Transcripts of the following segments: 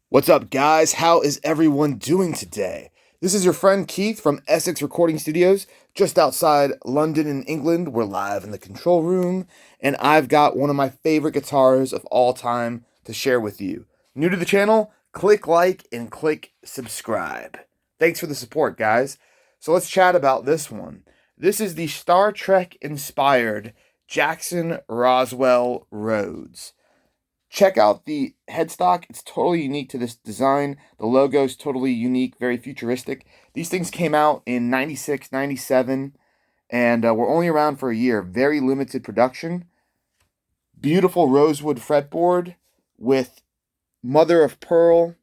What's up, guys? How is everyone doing today? This is your friend Keith from Essex Recording Studios, just outside London in England. We're live in the control room, and I've got one of my favorite guitars of all time to share with you. New to the channel? Click like and click subscribe. Thanks for the support, guys. So let's chat about this one. This is the Star Trek inspired Jackson Roswell Rhoads. Check out the headstock. It's totally unique to this design. The logo is totally unique, very futuristic. These things came out in 96, 97, and were only around for a year. Very limited production. Beautiful rosewood fretboard with mother of pearl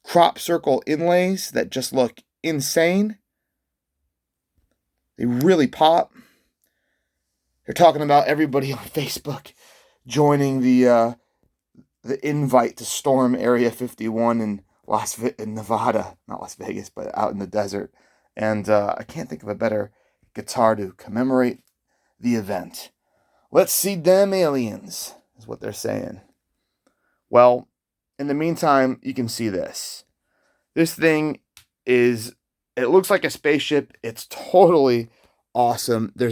crop circle inlays that just look insane. They really pop. They're talking about everybody on Facebook joining the invite to storm Area 51 in Nevada, not Las Vegas, but out in the desert. And I can't think of a better guitar to commemorate the event. Let's see them aliens, is what they're saying. Well, in the meantime, you can see this. This thing it looks like a spaceship. It's totally awesome. There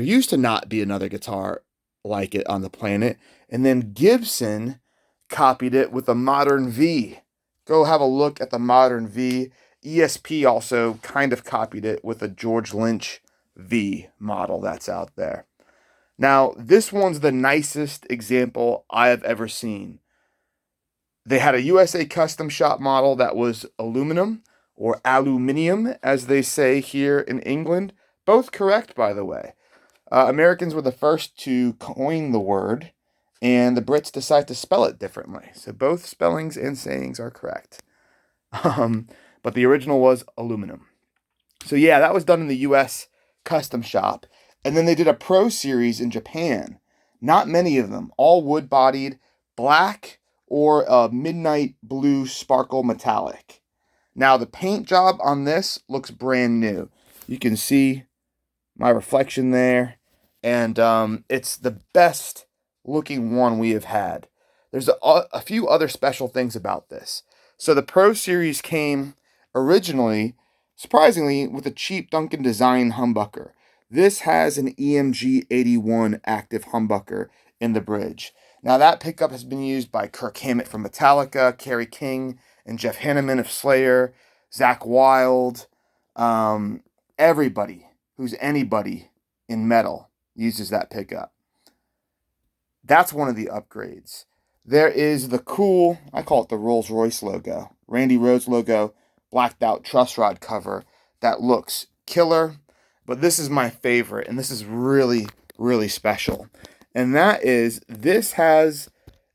used to not be another guitar like it on the planet. And then Gibson copied it with a modern V. Go have a look at the modern V. ESP also kind of copied it with a George Lynch V model that's out there. Now, this one's the nicest example I have ever seen. They had a USA custom shop model that was aluminum, or aluminium, as they say here in England. Both correct, by the way. Americans were the first to coin the word, and the Brits decided to spell it differently. So both spellings and sayings are correct. But the original was aluminum. So yeah, that was done in the US custom shop. And then they did a Pro Series in Japan. Not many of them. All wood-bodied, black or a midnight blue sparkle metallic. Now the paint job on this looks brand new. You can see my reflection there. And it's the best looking one we have had. There's a few other special things about this. So the Pro Series came originally, surprisingly, with a cheap Duncan design humbucker. This has an EMG 81 active humbucker in the bridge. Now that pickup has been used by Kirk Hammett from Metallica, Kerry King, and Jeff Hanneman of Slayer, Zakk Wylde, everybody who's anybody in metal uses that pickup. That's one of the upgrades. There is the cool, I call it the Rolls-Royce logo, Randy Rhoads logo, blacked out truss rod cover that looks killer. But this is my favorite, and this is really, really special. And that is, this has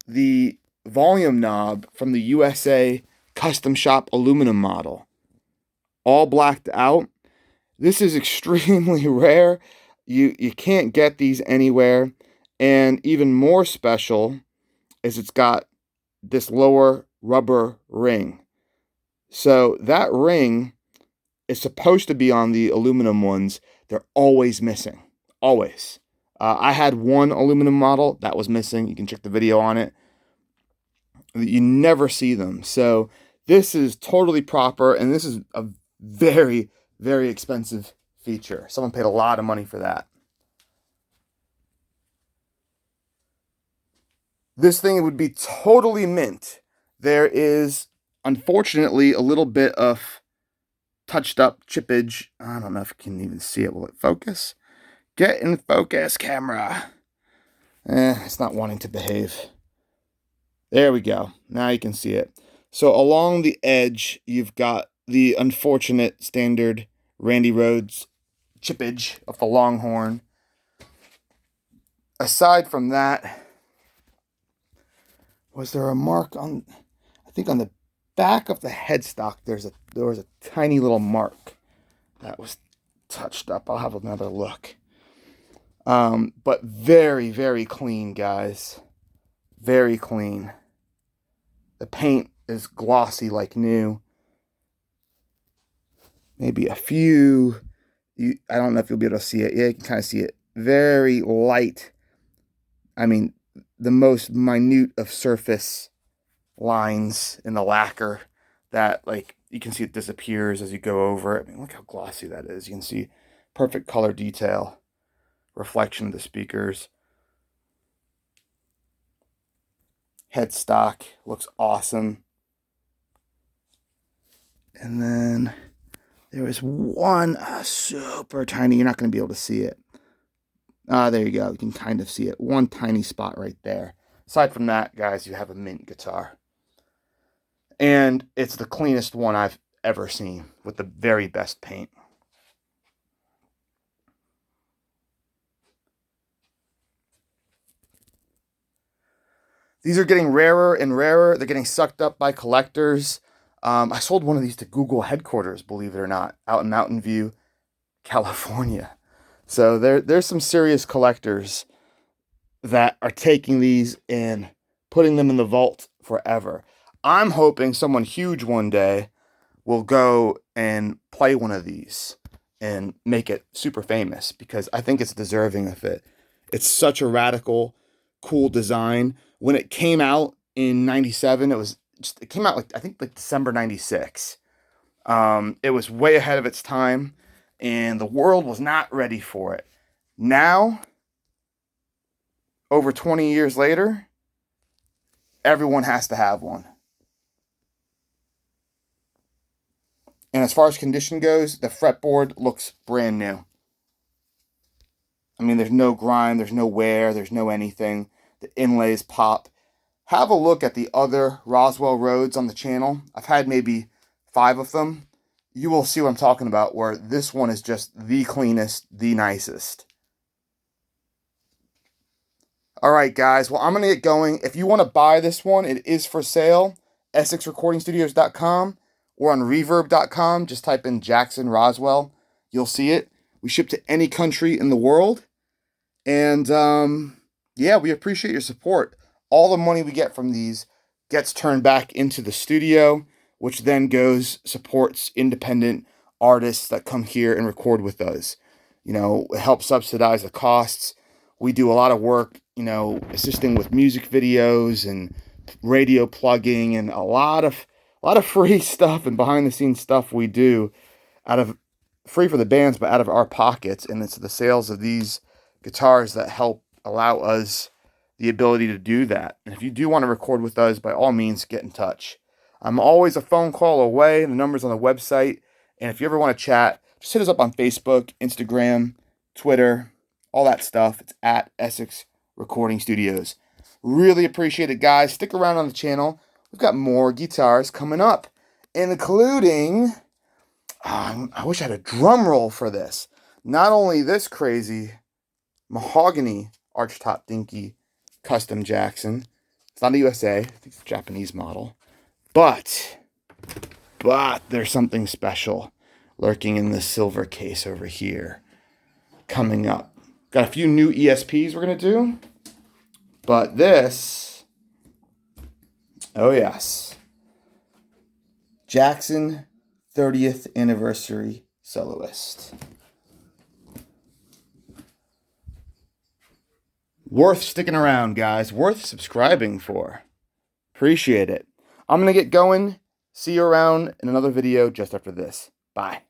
the volume knob from the USA custom shop aluminum model. All blacked out. This is extremely rare. You can't get these anywhere. And even more special is it's got this lower rubber ring. So that ring is supposed to be on the aluminum ones. They're always missing. Always. I had one aluminum model that was missing. You can check the video on it. You never see them. So this is totally proper, and this is a very, very expensive feature. Someone paid a lot of money for that. This thing would be totally mint. There is, unfortunately, a little bit of touched up chippage. I don't know if you can even see it. Will it focus? Get in focus, camera. It's not wanting to behave. There we go. Now you can see it. So along the edge, you've got the unfortunate standard Randy Rhoads chippage of the Longhorn. Aside from that, was there a mark on, I think on the back of the headstock, there was a tiny little mark that was touched up. I'll have another look. But very, very clean, guys. Very clean. The paint is glossy like new. Maybe a few, I don't know if you'll be able to see it. Yeah, you can kind of see it. Very light. I mean, the most minute of surface lines in the lacquer that, like, you can see it disappears as you go over it. I mean, look how glossy that is. You can see perfect color detail, reflection of the speakers. Headstock looks awesome. And then there is one super tiny, you're not going to be able to see it. There you go. You can kind of see it. One tiny spot right there. Aside from that, guys, you have a mint guitar. And it's the cleanest one I've ever seen with the very best paint. These are getting rarer and rarer. They're getting sucked up by collectors. I sold one of these to Google headquarters, believe it or not, out in Mountain View, California. So there's some serious collectors that are taking these and putting them in the vault forever. I'm hoping someone huge one day will go and play one of these and make it super famous, because I think it's deserving of it. It's such a radical, cool design. When it came out in 97, it came out like, I think, like December 96. It was way ahead of its time, and the world was not ready for it. Now, over 20 years later, everyone has to have one. And as far as condition goes, the fretboard looks brand new. I mean, there's no grime, there's no wear, there's no anything. The inlays pop. Have a look at the other Roswell Rhoads on the channel. I've had maybe 5 of them. You will see what I'm talking about, where this one is just the cleanest, the nicest. All right, guys. Well, I'm going to get going. If you want to buy this one, it is for sale. EssexRecordingStudios.com or on Reverb.com. Just type in Jackson Roswell. You'll see it. We ship to any country in the world. And, yeah, we appreciate your support. All the money we get from these gets turned back into the studio, which then supports independent artists that come here and record with us. You know, it helps subsidize the costs. We do a lot of work, you know, assisting with music videos and radio plugging and a lot of free stuff and behind the scenes stuff we do free for the bands, but out of our pockets. And it's the sales of these guitars that help allow us the ability to do that. And if you do want to record with us, by all means, get in touch. I'm always a phone call away. The number's on the website. And if you ever want to chat, just hit us up on Facebook, Instagram, Twitter, all that stuff. It's at Essex Recording Studios. Really appreciate it, guys. Stick around on the channel. We've got more guitars coming up, including, I wish I had a drum roll for this. Not only this crazy mahogany archtop dinky custom Jackson. It's not a USA. I think it's a Japanese model. But there's something special lurking in the silver case over here coming up. Got a few new ESPs we're going to do. But this, oh yes, Jackson 30th Anniversary Soloist. Worth sticking around, guys. Worth subscribing for. Appreciate it. I'm going to get going. See you around in another video just after this. Bye.